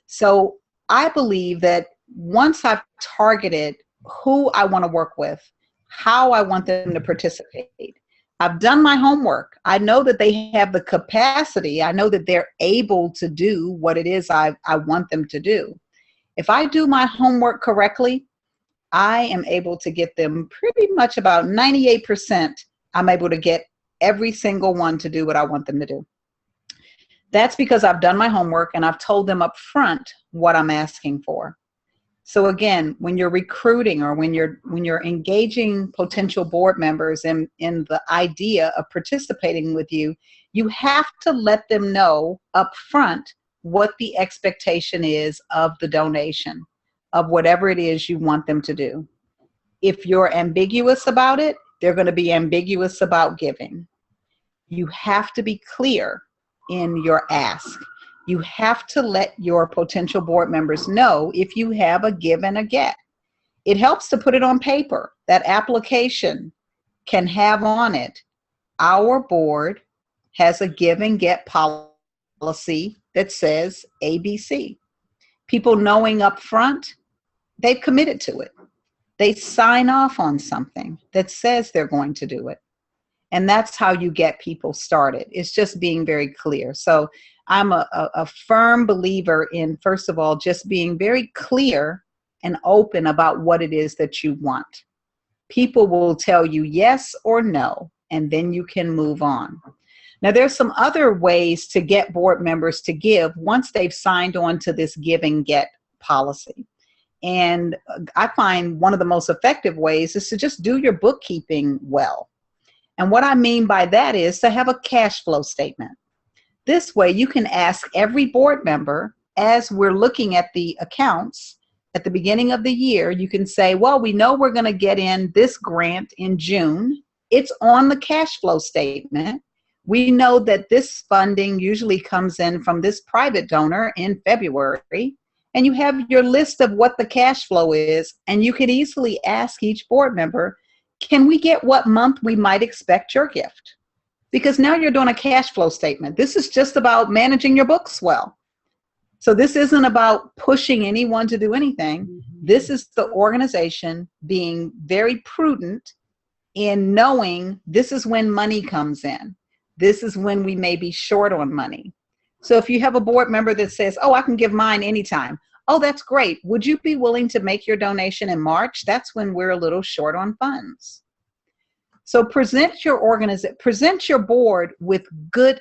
Speaker 2: So I believe that once I've targeted who I want to work with, how I want them to participate, I've done my homework. I know that they have the capacity. I know that they're able to do what it is I want them to do. If I do my homework correctly, I am able to get them pretty much about 98%. I'm able to get every single one to do what I want them to do. That's because I've done my homework and I've told them up front what I'm asking for. So again, when you're recruiting or when you're engaging potential board members in the idea of participating with you, you have to let them know up front what the expectation is of the donation, of whatever it is you want them to do. If you're ambiguous about it, they're going to be ambiguous about giving. You have to be clear in your ask. You have to let your potential board members know if you have a give and a get. It helps to put it on paper. That application can have on it, our board has a give and get policy that says ABC. People knowing up front, they've committed to it. They sign off on something that says they're going to do it. And that's how you get people started. It's just being very clear. So I'm a firm believer in, first of all, just being very clear and open about what it is that you want. People will tell you yes or no, and then you can move on. Now, there's some other ways to get board members to give once they've signed on to this give and get policy. And I find one of the most effective ways is to just do your bookkeeping well. And what I mean by that is to have a cash flow statement. This way you can ask every board member, as we're looking at the accounts at the beginning of the year, you can say, well, we know we're going to get in this grant in June. It's on the cash flow statement. We know that this funding usually comes in from this private donor in February. And you have your list of what the cash flow is, and you could easily ask each board member, can we get what month we might expect your gift? Because now you're doing a cash flow statement. This is just about managing your books well. So this isn't about pushing anyone to do anything. This is the organization being very prudent in knowing this is when money comes in. This is when we may be short on money. So if you have a board member that says, oh, I can give mine anytime. Oh, that's great. Would you be willing to make your donation in March? That's when we're a little short on funds. So present your board with good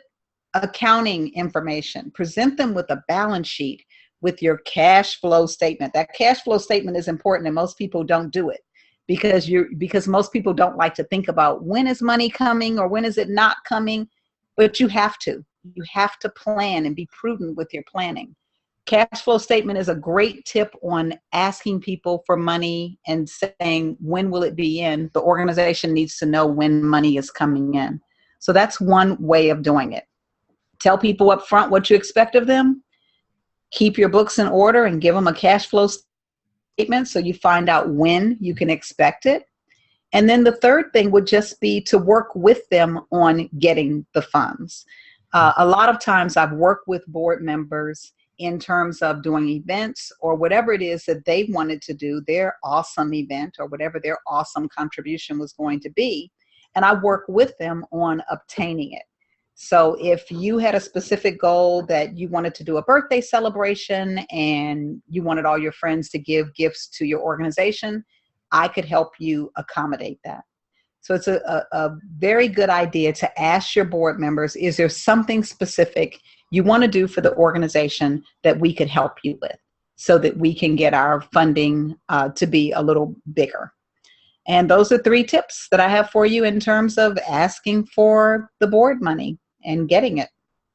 Speaker 2: accounting information. Present them with a balance sheet, with your cash flow statement. That cash flow statement is important, and most people don't do it because most people don't like to think about when is money coming or when is it not coming, but you have to. You have to plan and be prudent with your planning. Cash flow statement is a great tip on asking people for money and saying, when will it be in? The organization needs to know when money is coming in. So that's one way of doing it. Tell people up front what you expect of them. Keep your books in order and give them a cash flow statement so you find out when you can expect it. And then the third thing would just be to work with them on getting the funds. A lot of times I've worked with board members in terms of doing events or whatever it is that they wanted to do, their awesome event or whatever their awesome contribution was going to be. And I work with them on obtaining it. So if you had a specific goal that you wanted to do a birthday celebration and you wanted all your friends to give gifts to your organization, I could help you accommodate that. So it's a very good idea to ask your board members, is there something specific you want to do for the organization that we could help you with so that we can get our funding to be a little bigger? And those are 3 tips that I have for you in terms of asking for the board money and getting it.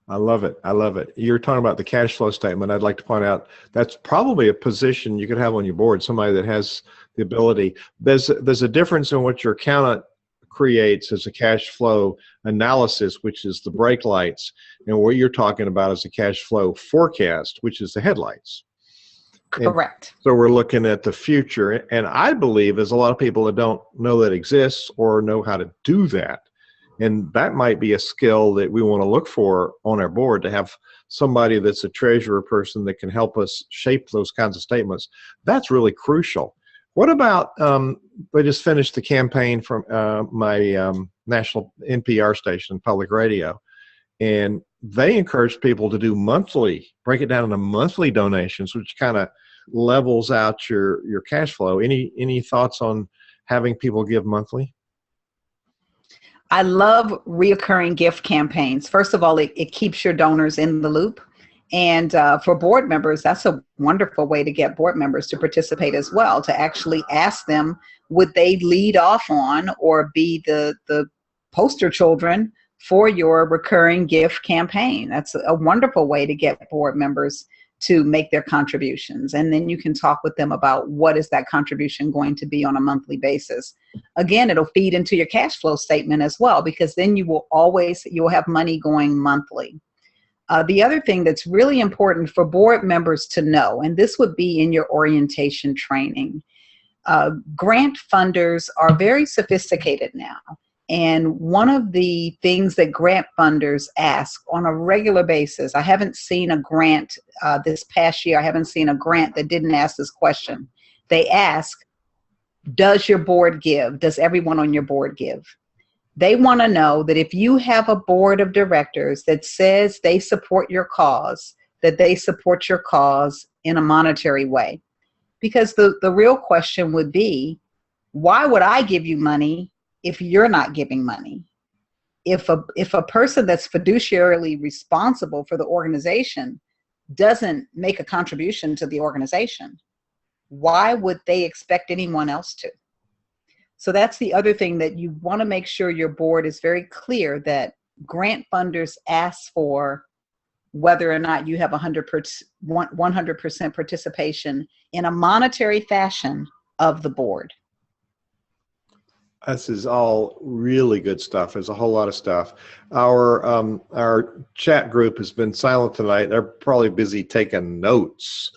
Speaker 1: I love it. I love it. You're talking about the cash flow statement. I'd like to point out that's probably a position you could have on your board, somebody that has the ability. There's a difference in what your accountant creates as a cash flow analysis, which is the brake lights, and what you're talking about is a cash flow forecast, which is the headlights.
Speaker 2: Correct.
Speaker 1: And so we're looking at the future, and I believe there's a lot of people that don't know that exists or know how to do that. And that might be a skill that we want to look for on our board, to have somebody that's a treasurer person that can help us shape those kinds of statements. That's really crucial. What about, I just finished the campaign from my national NPR station, public radio, and they encourage people to do monthly, break it down into monthly donations, which kind of levels out your cash flow. Any thoughts on having people give monthly?
Speaker 2: I love reoccurring gift campaigns. First of all, it keeps your donors in the loop. And for board members, that's a wonderful way to get board members to participate as well, to actually ask them, would they lead off on or be the poster children for your recurring gift campaign. That's a wonderful way to get board members to make their contributions. And then you can talk with them about what is that contribution going to be on a monthly basis. Again, it'll feed into your cash flow statement as well, because then you'll have money going monthly. The other thing that's really important for board members to know, and this would be in your orientation training, grant funders are very sophisticated now. And one of the things that grant funders ask on a regular basis, I haven't seen a grant this past year, I haven't seen a grant that didn't ask this question. They ask, does your board give? Does everyone on your board give? They want to know that if you have a board of directors that says they support your cause, that they support your cause in a monetary way. Because the real question would be, why would I give you money if you're not giving money? If a person that's fiduciarily responsible for the organization doesn't make a contribution to the organization, why would they expect anyone else to? So that's the other thing, that you want to make sure your board is very clear that grant funders ask for whether or not you have 100% participation in a monetary fashion of the board.
Speaker 1: This is all really good stuff. There's a whole lot of stuff. Our chat group has been silent tonight. They're probably busy taking notes.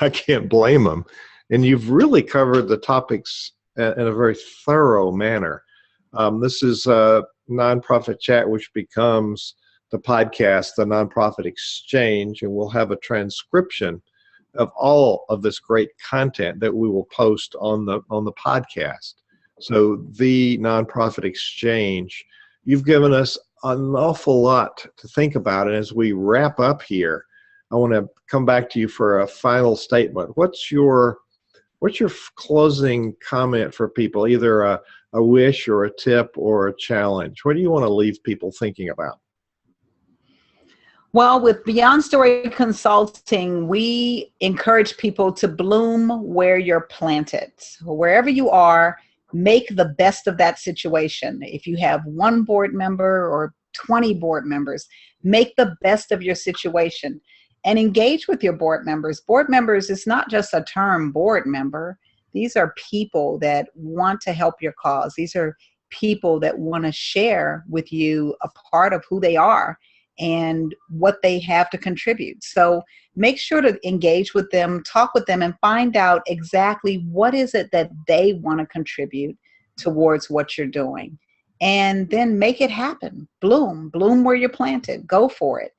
Speaker 1: I can't blame them. And you've really covered the topics in a very thorough manner. This is a nonprofit chat, which becomes the podcast, the Nonprofit Exchange, and we'll have a transcription of all of this great content that we will post on the podcast. So the Nonprofit Exchange, you've given us an awful lot to think about. And as we wrap up here, I want to come back to you for a final statement. What's your closing comment for people, either a wish or a tip or a challenge? What do you want to leave people thinking about?
Speaker 2: Well, with Beyond Story Consulting, we encourage people to bloom where you're planted. Wherever you are, make the best of that situation. If you have one board member or 20 board members, make the best of your situation and engage with your board members. Board members is not just a term, board member. These are people that want to help your cause. These are people that want to share with you a part of who they are and what they have to contribute. So make sure to engage with them, talk with them, and find out exactly what is it that they want to contribute towards what you're doing. And then make it happen. Bloom where you're planted. Go for it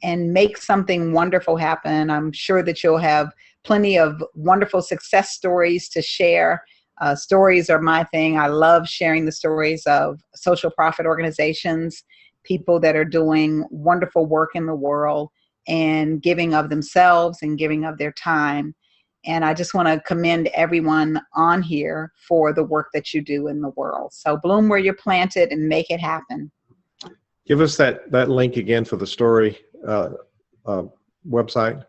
Speaker 2: and make something wonderful happen. I'm sure that you'll have plenty of wonderful success stories to share. Stories are my thing. I love sharing the stories of social profit organizations, people that are doing wonderful work in the world and giving of themselves and giving of their time. And I just want to commend everyone on here for the work that you do in the world. So bloom where you're planted and make it happen.
Speaker 1: Give us that link again for the story website.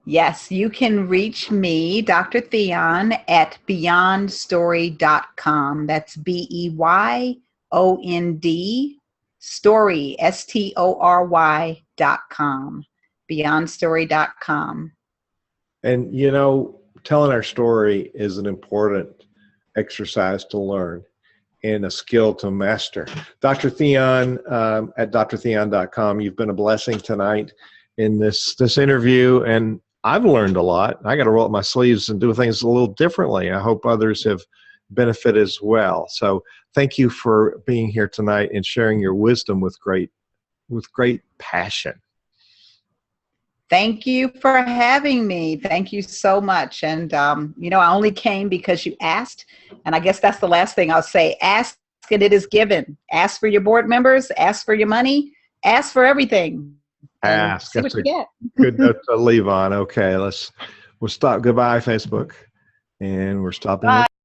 Speaker 2: Yes, you can reach me, Dr. Thyonne, at beyondstory.com. That's BEYOND story, STORY.com, beyondstory.com.
Speaker 1: And, telling our story is an important exercise to learn and a skill to master. Dr. Thyonne at drthyonne.com. You've been a blessing tonight in this interview, and I've learned a lot. I got to roll up my sleeves and do things a little differently. I hope others have benefited as well. So thank you for being here tonight and sharing your wisdom with great passion.
Speaker 2: Thank you for having me. Thank you so much. And, I only came because you asked. And I guess that's the last thing I'll say. Ask and it is given. Ask for your board members. Ask for your money. Ask for everything.
Speaker 1: Ask.
Speaker 2: See what you get.
Speaker 1: Good note to leave on. Okay, we'll stop. Goodbye, Facebook. And we're stopping.
Speaker 2: Bye.